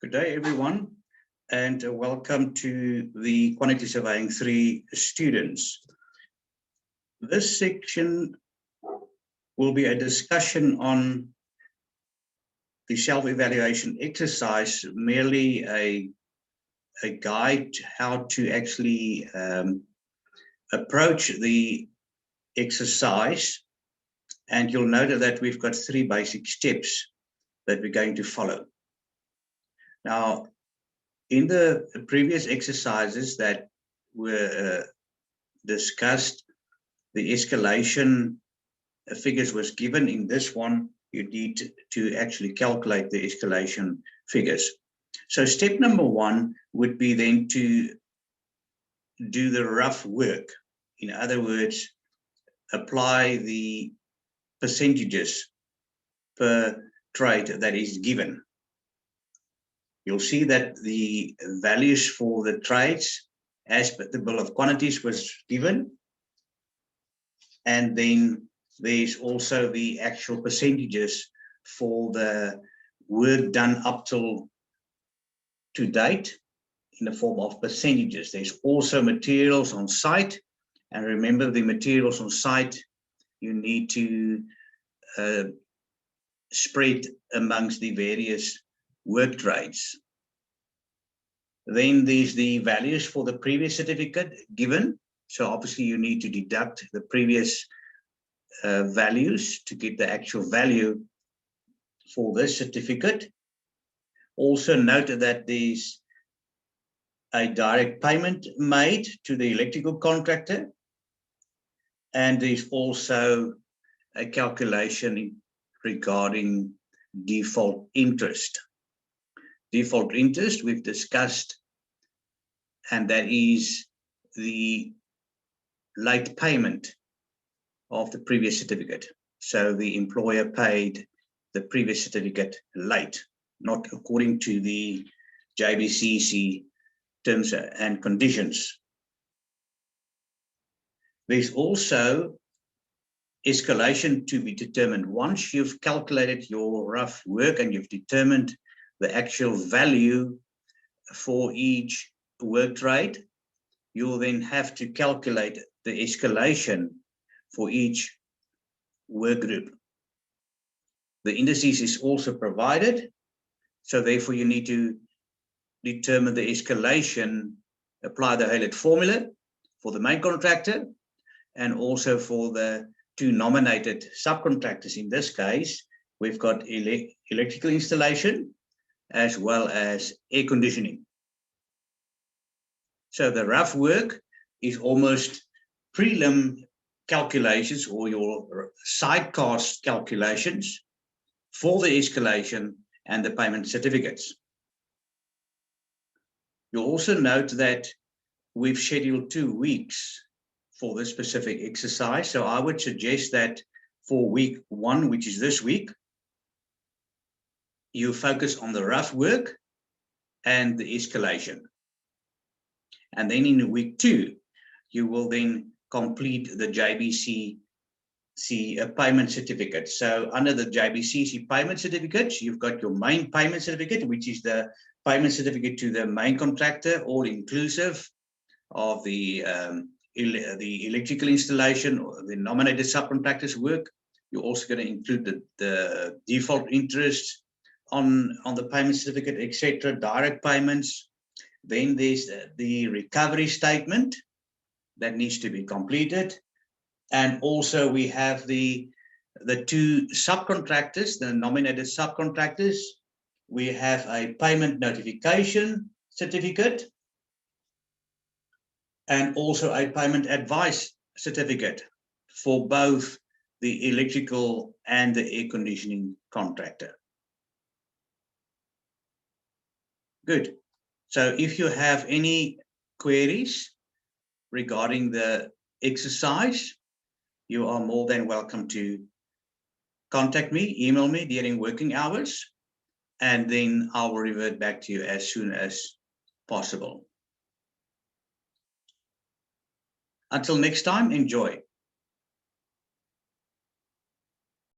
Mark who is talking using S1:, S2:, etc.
S1: Good day, everyone, and welcome to the Quantity Surveying 3 students. This section will be a discussion on the self-evaluation exercise, merely a guide how to actually approach the exercise. And you'll note that we've got 3 basic steps that we're going to follow. Now, in the previous exercises that were discussed, the escalation figures was given. In this one, you need to actually calculate the escalation figures. So step number 1 would be then to do the rough work. In other words, apply the percentages per trade that is given. You'll see that the values for the trades as per the bill of quantities was given. And then there's also the actual percentages for the work done up till to date in the form of percentages. There's also materials on site. And remember, the materials on site, you need to spread amongst the various work trades. Then there's the values for the previous certificate given. So obviously you need to deduct the previous values to get the actual value for this certificate. Also note that there's a direct payment made to the electrical contractor. And there's also a calculation regarding default interest. Default interest we've discussed, and that is the late payment of the previous certificate. So the employer paid the previous certificate late, not according to the JBCC terms and conditions. There's also escalation to be determined. Once you've calculated your rough work and you've determined the actual value for each work trade, you'll then have to calculate the escalation for each work group. The indices is also provided, so therefore you need to determine the escalation, apply the Hewlett formula for the main contractor and also for the 2 nominated subcontractors. In this case, we've got electrical installation as well as air conditioning. So the rough work is almost prelim calculations or your side cost calculations for the escalation and the payment certificates. You'll also note that we've scheduled 2 weeks for this specific exercise. So I would suggest that for week 1, which is this week, you focus on the rough work and the escalation. And then in week 2, you will then complete the JBCC payment certificate. So under the JBCC payment certificates, you've got your main payment certificate, which is the payment certificate to the main contractor, all inclusive of the electrical installation or the nominated subcontractors work. You're also going to include the default interest on the payment certificate, etc., direct payments. Then there's the recovery statement that needs to be completed. And also we have the 2 subcontractors, the nominated subcontractors. We have a payment notification certificate and also a payment advice certificate for both the electrical and the air conditioning contractor. Good. So if you have any queries regarding the exercise, you are more than welcome to contact me, email me during working hours, and then I will revert back to you as soon as possible. Until next time, enjoy.